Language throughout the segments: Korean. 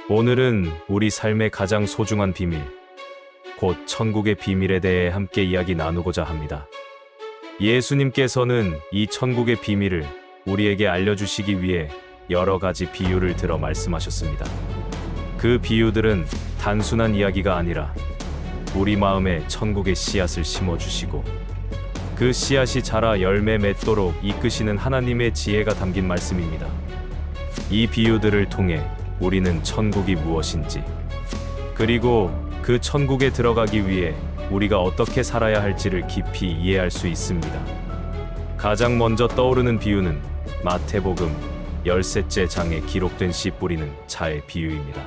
오늘은 우리 삶의 가장 소중한 비밀, 곧 천국의 비밀에 대해 함께 이야기 나누고자 합니다. 예수님께서는 이 천국의 비밀을 우리에게 알려주시기 위해 여러 가지 비유를 들어 말씀하셨습니다. 그 비유들은 단순한 이야기가 아니라 우리 마음에 천국의 씨앗을 심어주시고 그 씨앗이 자라 열매 맺도록 이끄시는 하나님의 지혜가 담긴 말씀입니다. 이 비유들을 통해 우리는 천국이 무엇인지, 그리고 그 천국에 들어가기 위해 우리가 어떻게 살아야 할지를 깊이 이해할 수 있습니다. 가장 먼저 떠오르는 비유는 마태복음 13째 장에 기록된 씨 뿌리는 자의 비유입니다.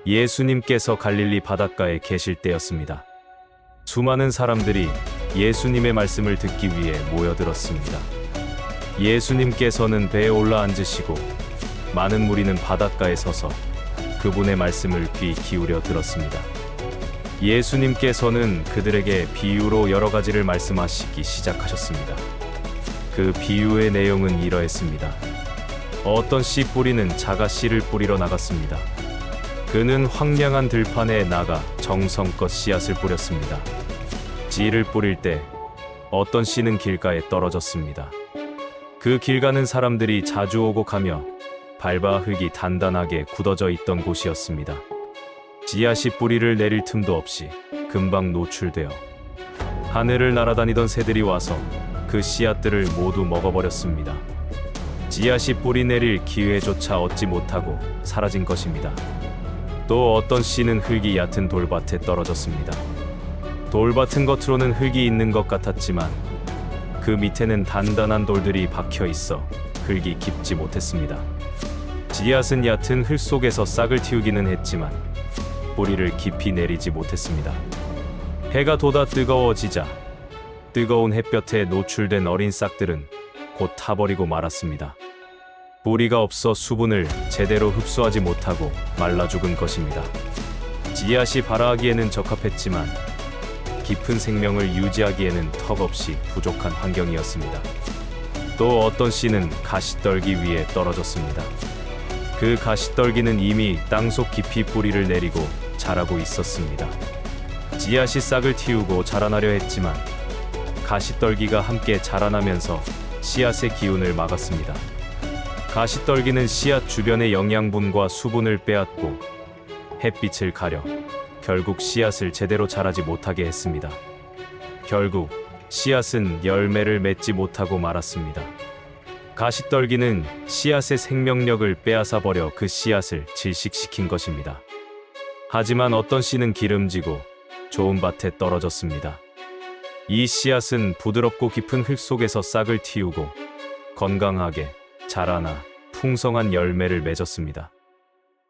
예수님께서 갈릴리 바닷가에 계실 때였습니다. 수많은 사람들이 예수님의 말씀을 듣기 위해 모여들었습니다. 예수님께서는 배에 올라 앉으시고 많은 무리는 바닷가에 서서 그분의 말씀을 귀 기울여 들었습니다. 예수님께서는 그들에게 비유로 여러 가지를 말씀하시기 시작하셨습니다. 그 비유의 내용은 이러했습니다. 어떤 씨 뿌리는 자가 씨를 뿌리러 나갔습니다. 그는 황량한 들판에 나가 정성껏 씨앗을 뿌렸습니다. 씨를 뿌릴 때 어떤 씨는 길가에 떨어졌습니다. 그 길 가는 사람들이 자주 오고 가며 밟아 흙이 단단하게 굳어져 있던 곳이었습니다. 씨앗이 뿌리를 내릴 틈도 없이 금방 노출되어 하늘을 날아다니던 새들이 와서 그 씨앗들을 모두 먹어버렸습니다. 씨앗이 뿌리 내릴 기회조차 얻지 못하고 사라진 것입니다. 또 어떤 씨는 흙이 얕은 돌밭에 떨어졌습니다. 돌밭은 겉으로는 흙이 있는 것 같았지만 그 밑에는 단단한 돌들이 박혀 있어 흙이 깊지 못했습니다. 씨앗은 얕은 흙 속에서 싹을 틔우기는 했지만 뿌리를 깊이 내리지 못했습니다. 해가 돋아 뜨거워지자 뜨거운 햇볕에 노출된 어린 싹들은 곧 타버리고 말았습니다. 뿌리가 없어 수분을 제대로 흡수하지 못하고 말라 죽은 것입니다. 씨앗이 발아하기에는 적합했지만 깊은 생명을 유지하기에는 턱없이 부족한 환경이었습니다. 또 어떤 씨는 가시떨기 위에 떨어졌습니다. 그 가시떨기는 이미 땅속 깊이 뿌리를 내리고 자라고 있었습니다. 씨앗이 싹을 틔우고 자라나려 했지만 가시떨기가 함께 자라나면서 씨앗의 기운을 막았습니다. 가시떨기는 씨앗 주변의 영양분과 수분을 빼앗고 햇빛을 가려 결국 씨앗을 제대로 자라지 못하게 했습니다. 결국 씨앗은 열매를 맺지 못하고 말았습니다. 가시떨기는 씨앗의 생명력을 빼앗아 버려 그 씨앗을 질식시킨 것입니다. 하지만 어떤 씨는 기름지고 좋은 밭에 떨어졌습니다. 이 씨앗은 부드럽고 깊은 흙 속에서 싹을 틔우고 건강하게 자라나 풍성한 열매를 맺었습니다.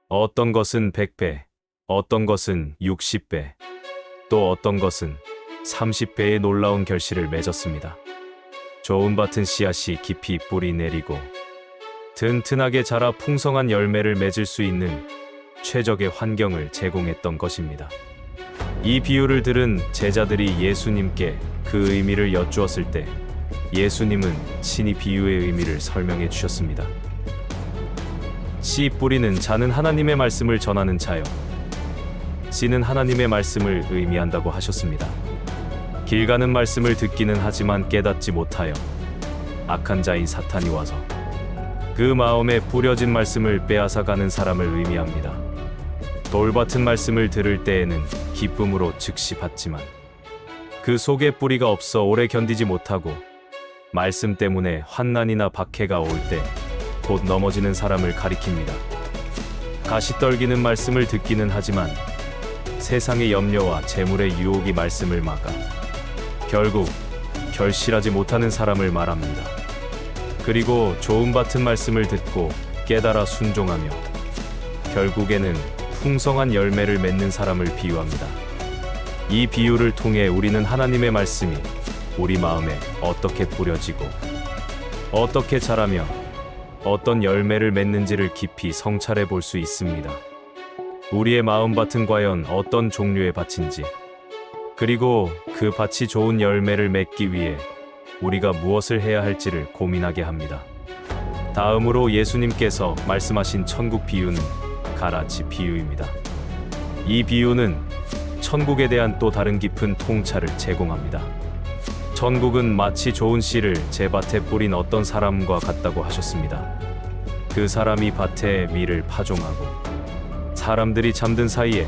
어떤 것은 100배, 어떤 것은 60배, 또 어떤 것은 30배의 놀라운 결실을 맺었습니다. 좋은 밭은 씨앗이 깊이 뿌리 내리고 튼튼하게 자라 풍성한 열매를 맺을 수 있는 최적의 환경을 제공했던 것입니다. 이 비유를 들은 제자들이 예수님께 그 의미를 여쭈었을 때 예수님은 친히 비유의 의미를 설명해 주셨습니다. 씨 뿌리는 자는 하나님의 말씀을 전하는 자요. 씨는 하나님의 말씀을 의미한다고 하셨습니다. 길 가는 말씀을 듣기는 하지만 깨닫지 못하여 악한 자인 사탄이 와서 그 마음에 뿌려진 말씀을 빼앗아가는 사람을 의미합니다. 돌밭은 말씀을 들을 때에는 기쁨으로 즉시 받지만 그 속에 뿌리가 없어 오래 견디지 못하고 말씀 때문에 환난이나 박해가 올 때 곧 넘어지는 사람을 가리킵니다. 가시떨기는 말씀을 듣기는 하지만 세상의 염려와 재물의 유혹이 말씀을 막아 결국 결실하지 못하는 사람을 말합니다. 그리고 좋은 밭은 말씀을 듣고 깨달아 순종하며 결국에는 풍성한 열매를 맺는 사람을 비유합니다. 이 비유를 통해 우리는 하나님의 말씀이 우리 마음에 어떻게 뿌려지고 어떻게 자라며 어떤 열매를 맺는지를 깊이 성찰해 볼 수 있습니다. 우리의 마음밭은 과연 어떤 종류의 밭인지, 그리고 그 밭이 좋은 열매를 맺기 위해 우리가 무엇을 해야 할지를 고민하게 합니다. 다음으로 예수님께서 말씀하신 천국 비유는 가라지 비유입니다. 이 비유는 천국에 대한 또 다른 깊은 통찰을 제공합니다. 천국은 마치 좋은 씨를 제 밭에 뿌린 어떤 사람과 같다고 하셨습니다. 그 사람이 밭에 밀을 파종하고 사람들이 잠든 사이에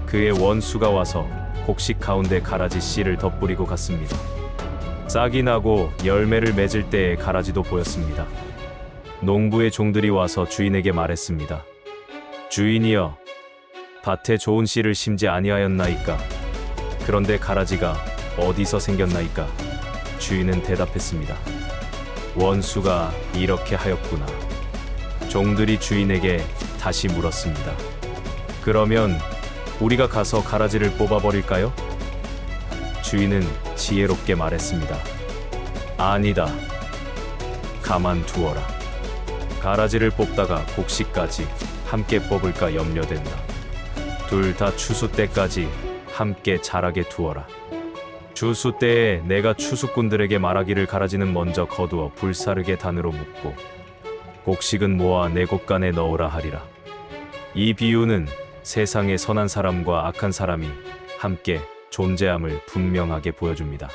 그의 원수가 와서 곡식 가운데 가라지 씨를 덧뿌리고 갔습니다. 싹이 나고 열매를 맺을 때의 가라지도 보였습니다. 농부의 종들이 와서 주인에게 말했습니다. 주인이여, 밭에 좋은 씨를 심지 아니하였나이까? 그런데 가라지가 어디서 생겼나이까? 주인은 대답했습니다. 원수가 이렇게 하였구나. 종들이 주인에게 다시 물었습니다. 그러면 우리가 가서 가라지를 뽑아버릴까요? 주인은 지혜롭게 말했습니다. 아니다. 가만두어라. 가라지를 뽑다가 곡식까지 함께 뽑을까 염려된다. 둘 다 추수 때까지 함께 자라게 두어라. 추수 때에 내가 추수꾼들에게 말하기를 가라지는 먼저 거두어 불사르게 단으로 묶고 곡식은 모아 내 곳간에 넣으라 하리라. 이 비유는 세상의 선한 사람과 악한 사람이 함께 존재함을 분명하게 보여줍니다.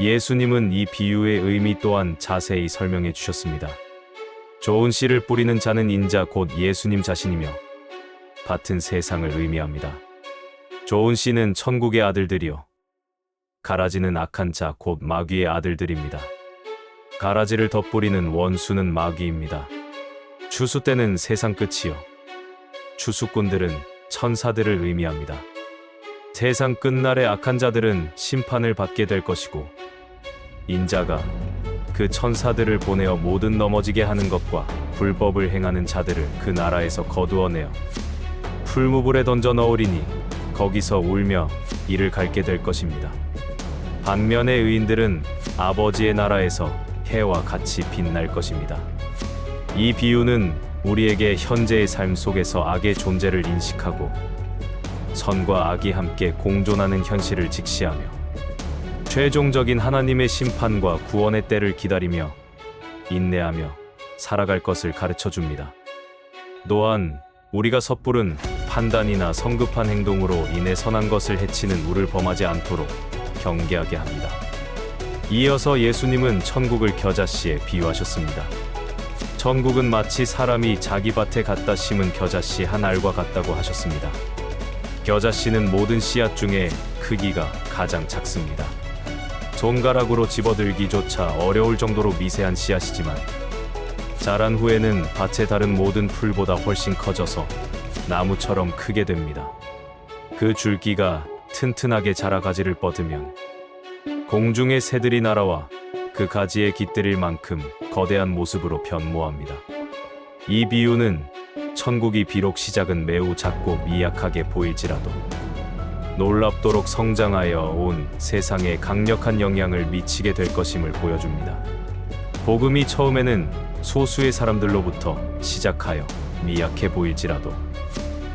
예수님은 이 비유의 의미 또한 자세히 설명해 주셨습니다. 좋은 씨를 뿌리는 자는 인자 곧 예수님 자신이며 밭은 세상을 의미합니다. 좋은 씨는 천국의 아들들이요 가라지는 악한 자 곧 마귀의 아들들입니다. 가라지를 덧뿌리는 원수는 마귀입니다. 추수 때는 세상 끝이요 추수꾼들은 천사들을 의미합니다. 세상 끝날의 악한 자들은 심판을 받게 될 것이고 인자가 그 천사들을 보내어 모든 넘어지게 하는 것과 불법을 행하는 자들을 그 나라에서 거두어내어 풀무불에 던져 넣으리니 거기서 울며 이를 갈게 될 것입니다. 반면에 의인들은 아버지의 나라에서 해와 같이 빛날 것입니다. 이 비유는 우리에게 현재의 삶 속에서 악의 존재를 인식하고 선과 악이 함께 공존하는 현실을 직시하며 최종적인 하나님의 심판과 구원의 때를 기다리며 인내하며 살아갈 것을 가르쳐 줍니다. 또한 우리가 섣부른 판단이나 성급한 행동으로 인해 선한 것을 해치는 우를 범하지 않도록 경계하게 합니다. 이어서 예수님은 천국을 겨자씨에 비유하셨습니다. 천국은 마치 사람이 자기 밭에 갖다 심은 겨자씨 한 알과 같다고 하셨습니다. 겨자씨는 모든 씨앗 중에 크기가 가장 작습니다. 손가락으로 집어들기조차 어려울 정도로 미세한 씨앗이지만 자란 후에는 밭의 다른 모든 풀보다 훨씬 커져서 나무처럼 크게 됩니다. 그 줄기가 튼튼하게 자라 가지를 뻗으면 공중의 새들이 날아와 그 가지에 깃들일 만큼 거대한 모습으로 변모합니다. 이 비유는 천국이 비록 시작은 매우 작고 미약하게 보일지라도 놀랍도록 성장하여 온 세상에 강력한 영향을 미치게 될 것임을 보여줍니다. 복음이 처음에는 소수의 사람들로부터 시작하여 미약해 보일지라도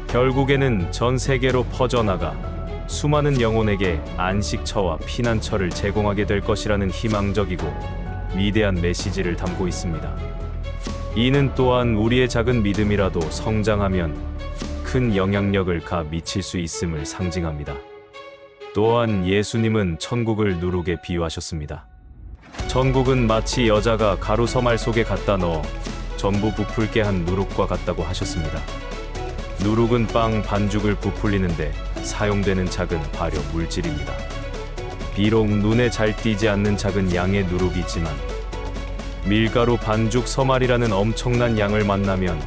결국에는 전 세계로 퍼져나가 수많은 영혼에게 안식처와 피난처를 제공하게 될 것이라는 희망적이고 위대한 메시지를 담고 있습니다. 이는 또한 우리의 작은 믿음이라도 성장하면 큰 영향력을 미칠 수 있음을 상징합니다. 또한 예수님은 천국을 누룩에 비유하셨습니다. 천국은 마치 여자가 가루 서말 속에 갖다 넣어 전부 부풀게 한 누룩과 같다고 하셨습니다. 누룩은 빵 반죽을 부풀리는데 사용되는 작은 발효 물질입니다. 비록 눈에 잘 띄지 않는 작은 양의 누룩이지만 밀가루 반죽 서말이라는 엄청난 양을 만나면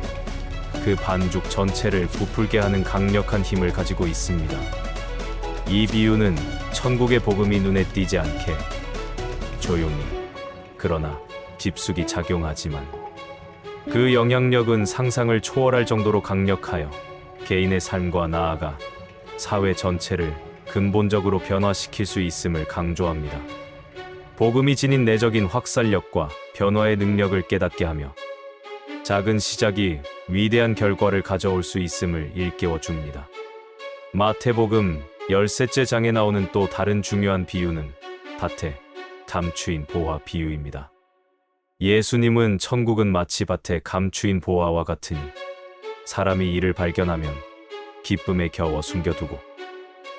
그 반죽 전체를 부풀게 하는 강력한 힘을 가지고 있습니다. 이 비유는 천국의 복음이 눈에 띄지 않게 조용히 그러나 깊숙이 작용하지만 그 영향력은 상상을 초월할 정도로 강력하여 개인의 삶과 나아가 사회 전체를 근본적으로 변화시킬 수 있음을 강조합니다. 복음이 지닌 내적인 확산력과 변화의 능력을 깨닫게 하며 작은 시작이 위대한 결과를 가져올 수 있음을 일깨워 줍니다. 마태복음 13째 장에 나오는 또 다른 중요한 비유는 밭에 감추인 보화 비유입니다. 예수님은 천국은 마치 밭에 감추인 보화와 같으니 사람이 이를 발견하면 기쁨에 겨워 숨겨두고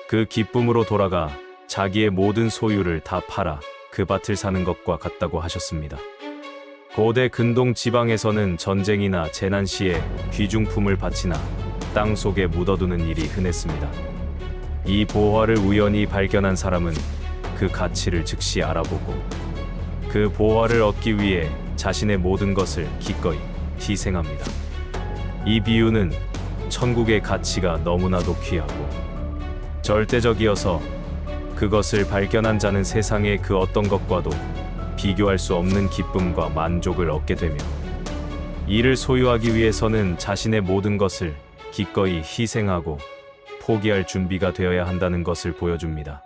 그 기쁨으로 돌아가 자기의 모든 소유를 다 팔아 그 밭을 사는 것과 같다고 하셨습니다. 고대 근동 지방에서는 전쟁이나 재난 시에 귀중품을 바치나 땅 속에 묻어두는 일이 흔했습니다. 이 보화를 우연히 발견한 사람은 그 가치를 즉시 알아보고 그 보화를 얻기 위해 자신의 모든 것을 기꺼이 희생합니다. 이 비유는 천국의 가치가 너무나도 귀하고 절대적이어서 그것을 발견한 자는 세상의 그 어떤 것과도 비교할 수 없는 기쁨과 만족을 얻게 되며 이를 소유하기 위해서는 자신의 모든 것을 기꺼이 희생하고 포기할 준비가 되어야 한다는 것을 보여줍니다.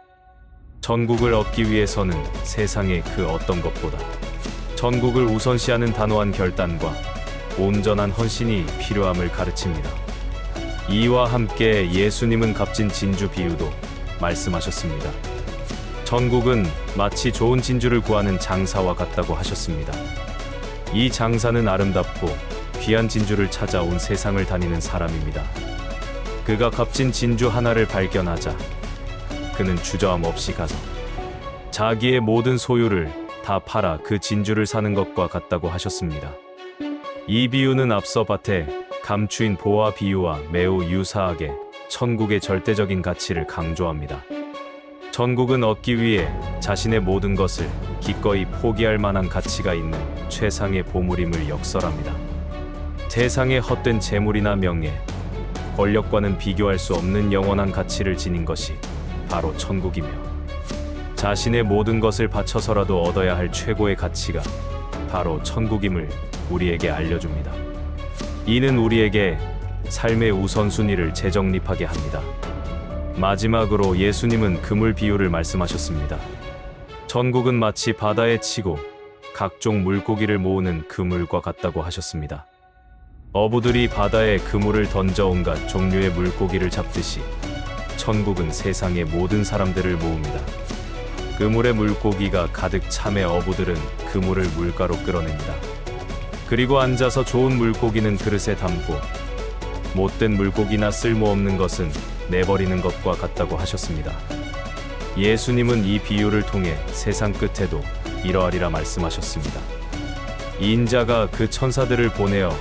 천국을 얻기 위해서는 세상의 그 어떤 것보다 천국을 우선시하는 단호한 결단과 온전한 헌신이 필요함을 가르칩니다. 이와 함께 예수님은 값진 진주 비유도 말씀하셨습니다. 천국은 마치 좋은 진주를 구하는 장사와 같다고 하셨습니다. 이 장사는 아름답고 귀한 진주를 찾아온 세상을 다니는 사람입니다. 그가 값진 진주 하나를 발견하자 그는 주저함 없이 가서 자기의 모든 소유를 다 팔아 그 진주를 사는 것과 같다고 하셨습니다. 이 비유는 앞서 밭에 감추인 보화 비유와 매우 유사하게 천국의 절대적인 가치를 강조합니다. 천국은 얻기 위해 자신의 모든 것을 기꺼이 포기할 만한 가치가 있는 최상의 보물임을 역설합니다. 세상의 헛된 재물이나 명예, 권력과는 비교할 수 없는 영원한 가치를 지닌 것이 바로 천국이며 자신의 모든 것을 바쳐서라도 얻어야 할 최고의 가치가 바로 천국임을 우리에게 알려줍니다. 이는 우리에게 삶의 우선순위를 재정립하게 합니다. 마지막으로 예수님은 그물 비유를 말씀하셨습니다. 천국은 마치 바다에 치고 각종 물고기를 모으는 그물과 같다고 하셨습니다. 어부들이 바다에 그물을 던져 온갖 종류의 물고기를 잡듯이 천국은 세상의 모든 사람들을 모읍니다. 그물에 물고기가 가득 참에 어부들은 그물을 물가로 끌어냅니다. 그리고 앉아서 좋은 물고기는 그릇에 담고 못된 물고기나 쓸모없는 것은 내버리는 것과 같다고 하셨습니다. 예수님은 이 비유를 통해 세상 끝에도 이러하리라 말씀하셨습니다. 인자가 그 천사들을 보내어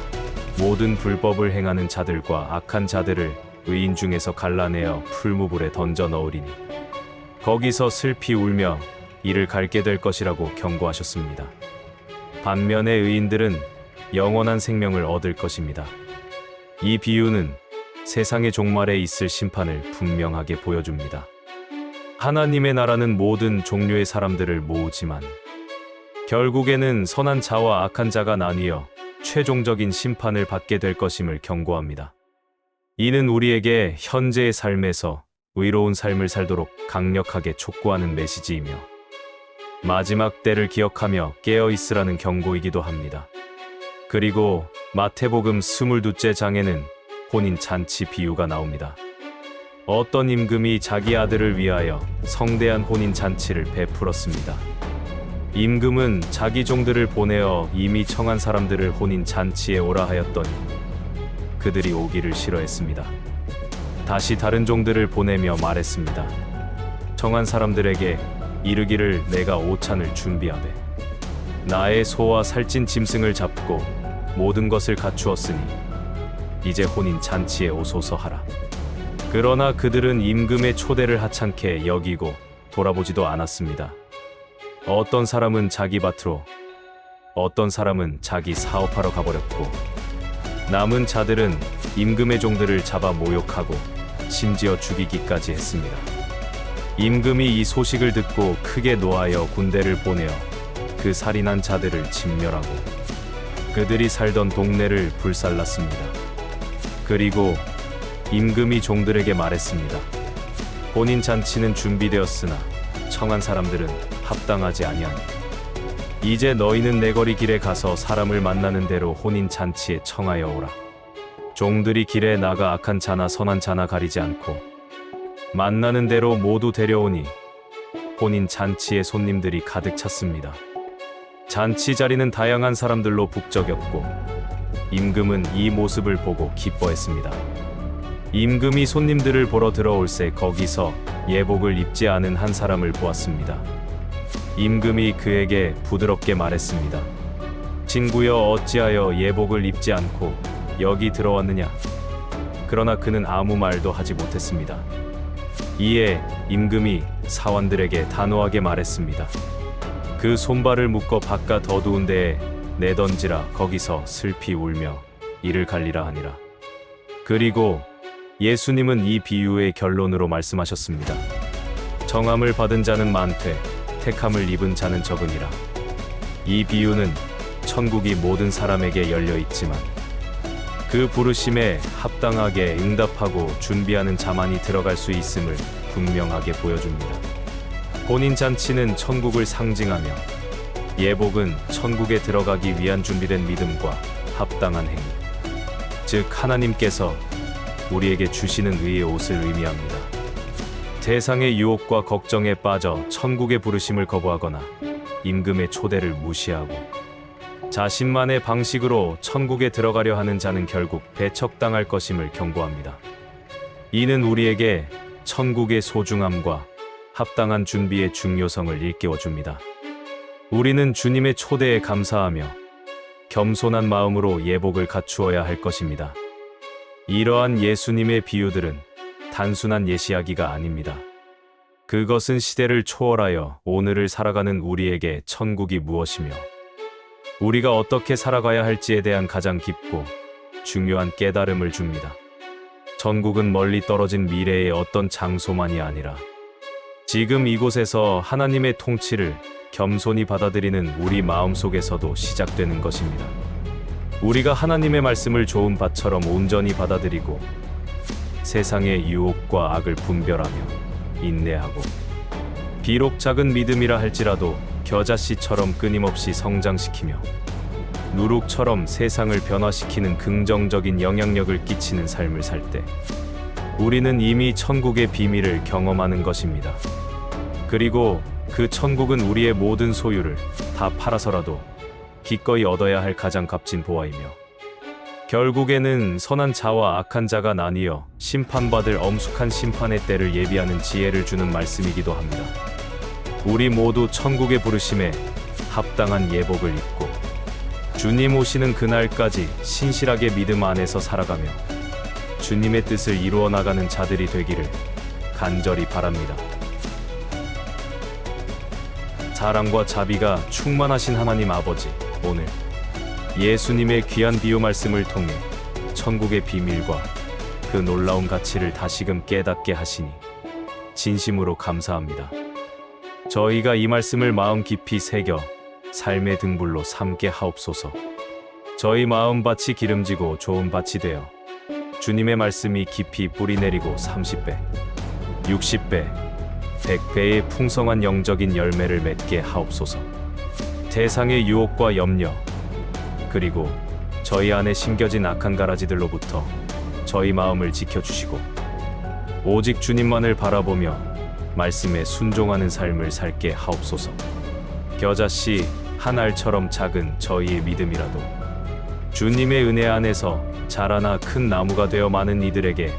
모든 불법을 행하는 자들과 악한 자들을 의인 중에서 갈라내어 풀무불에 던져 넣으리니 거기서 슬피 울며 이를 갈게 될 것이라고 경고하셨습니다. 반면에 의인들은 영원한 생명을 얻을 것입니다. 이 비유는 세상의 종말에 있을 심판을 분명하게 보여줍니다. 하나님의 나라는 모든 종류의 사람들을 모으지만 결국에는 선한 자와 악한 자가 나뉘어 최종적인 심판을 받게 될 것임을 경고합니다. 이는 우리에게 현재의 삶에서 의로운 삶을 살도록 강력하게 촉구하는 메시지이며 마지막 때를 기억하며 깨어 있으라는 경고이기도 합니다. 그리고 마태복음 22째 장에는 혼인 잔치 비유가 나옵니다. 어떤 임금이 자기 아들을 위하여 성대한 혼인 잔치를 베풀었습니다. 임금은 자기 종들을 보내어 이미 청한 사람들을 혼인 잔치에 오라 하였더니 그들이 오기를 싫어했습니다. 다시 다른 종들을 보내며 말했습니다. 청한 사람들에게 이르기를 내가 오찬을 준비하되 나의 소와 살찐 짐승을 잡고 모든 것을 갖추었으니 이제 혼인 잔치에 오소서 하라. 그러나 그들은 임금의 초대를 하찮게 여기고 돌아보지도 않았습니다. 어떤 사람은 자기 밭으로, 어떤 사람은 자기 사업하러 가버렸고 남은 자들은 임금의 종들을 잡아 모욕하고 심지어 죽이기까지 했습니다. 임금이 이 소식을 듣고 크게 노하여 군대를 보내어 그 살인한 자들을 진멸하고 그들이 살던 동네를 불살랐습니다. 그리고 임금이 종들에게 말했습니다. 혼인 잔치는 준비되었으나 청한 사람들은 합당하지 아니하니 이제 너희는 내거리 길에 가서 사람을 만나는 대로 혼인 잔치에 청하여 오라. 종들이 길에 나가 악한 자나 선한 자나 가리지 않고 만나는 대로 모두 데려오니 혼인 잔치에 손님들이 가득 찼습니다. 잔치 자리는 다양한 사람들로 북적였고 임금은 이 모습을 보고 기뻐했습니다. 임금이 손님들을 보러 들어올새 거기서 예복을 입지 않은 한 사람을 보았습니다. 임금이 그에게 부드럽게 말했습니다. 친구여, 어찌하여 예복을 입지 않고 여기 들어왔느냐? 그러나 그는 아무 말도 하지 못했습니다. 이에 임금이 사원들에게 단호하게 말했습니다. 그 손발을 묶어 바깥 어두운 데에 내던지라. 거기서 슬피 울며 이를 갈리라 하니라. 그리고 예수님은 이 비유의 결론으로 말씀하셨습니다. 정함을 받은 자는 많되 택함을 입은 자는 적으니라. 이 비유는 천국이 모든 사람에게 열려 있지만 그 부르심에 합당하게 응답하고 준비하는 자만이 들어갈 수 있음을 분명하게 보여줍니다. 혼인잔치는 천국을 상징하며 예복은 천국에 들어가기 위한 준비된 믿음과 합당한 행위, 즉 하나님께서 우리에게 주시는 의의 옷을 의미합니다. 세상의 유혹과 걱정에 빠져 천국의 부르심을 거부하거나 임금의 초대를 무시하고 자신만의 방식으로 천국에 들어가려 하는 자는 결국 배척당할 것임을 경고합니다. 이는 우리에게 천국의 소중함과 합당한 준비의 중요성을 일깨워줍니다. 우리는 주님의 초대에 감사하며 겸손한 마음으로 예복을 갖추어야 할 것입니다. 이러한 예수님의 비유들은 단순한 예시하기가 아닙니다. 그것은 시대를 초월하여 오늘을 살아가는 우리에게 천국이 무엇이며 우리가 어떻게 살아가야 할지에 대한 가장 깊고 중요한 깨달음을 줍니다. 천국은 멀리 떨어진 미래의 어떤 장소만이 아니라 지금 이곳에서 하나님의 통치를 겸손히 받아들이는 우리 마음속에서도 시작되는 것입니다. 우리가 하나님의 말씀을 좋은 밭처럼 온전히 받아들이고 세상의 유혹과 악을 분별하며 인내하고 비록 작은 믿음이라 할지라도 겨자씨처럼 끊임없이 성장시키며 누룩처럼 세상을 변화시키는 긍정적인 영향력을 끼치는 삶을 살 때 우리는 이미 천국의 비밀을 경험하는 것입니다. 그리고 그 천국은 우리의 모든 소유를 다 팔아서라도 기꺼이 얻어야 할 가장 값진 보화이며 결국에는 선한 자와 악한 자가 나뉘어 심판받을 엄숙한 심판의 때를 예비하는 지혜를 주는 말씀이기도 합니다. 우리 모두 천국의 부르심에 합당한 예복을 입고 주님 오시는 그날까지 신실하게 믿음 안에서 살아가며 주님의 뜻을 이루어 나가는 자들이 되기를 간절히 바랍니다. 사랑과 자비가 충만하신 하나님 아버지, 오늘 예수님의 귀한 비유 말씀을 통해 천국의 비밀과 그 놀라운 가치를 다시금 깨닫게 하시니 진심으로 감사합니다. 저희가 이 말씀을 마음 깊이 새겨 삶의 등불로 삼게 하옵소서. 저희 마음밭이 기름지고 좋은 밭이 되어 주님의 말씀이 깊이 뿌리내리고 30배, 60배, 100배의 풍성한 영적인 열매를 맺게 하옵소서. 세상의 유혹과 염려, 그리고 저희 안에 심겨진 악한 가라지들로부터 저희 마음을 지켜주시고 오직 주님만을 바라보며 말씀에 순종하는 삶을 살게 하옵소서. 겨자씨 한 알처럼 작은 저희의 믿음이라도 주님의 은혜 안에서 자라나 큰 나무가 되어 많은 이들에게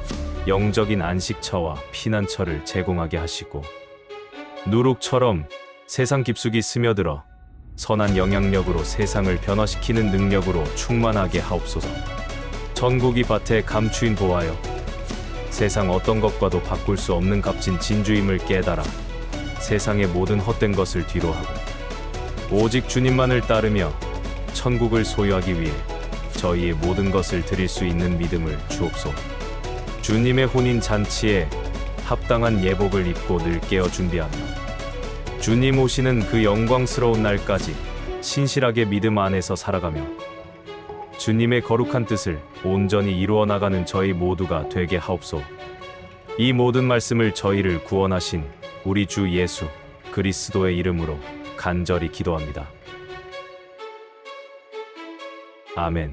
영적인 안식처와 피난처를 제공하게 하시고 누룩처럼 세상 깊숙이 스며들어 선한 영향력으로 세상을 변화시키는 능력으로 충만하게 하옵소서. 천국이 밭에 감추인 보화여 세상 어떤 것과도 바꿀 수 없는 값진 진주임을 깨달아 세상의 모든 헛된 것을 뒤로하고 오직 주님만을 따르며 천국을 소유하기 위해 저희의 모든 것을 드릴 수 있는 믿음을 주옵소서. 주님의 혼인 잔치에 합당한 예복을 입고 늘 깨어 준비하며 주님 오시는 그 영광스러운 날까지 신실하게 믿음 안에서 살아가며 주님의 거룩한 뜻을 온전히 이루어 나가는 저희 모두가 되게 하옵소서. 이 모든 말씀을 저희를 구원하신 우리 주 예수 그리스도의 이름으로 간절히 기도합니다. 아멘.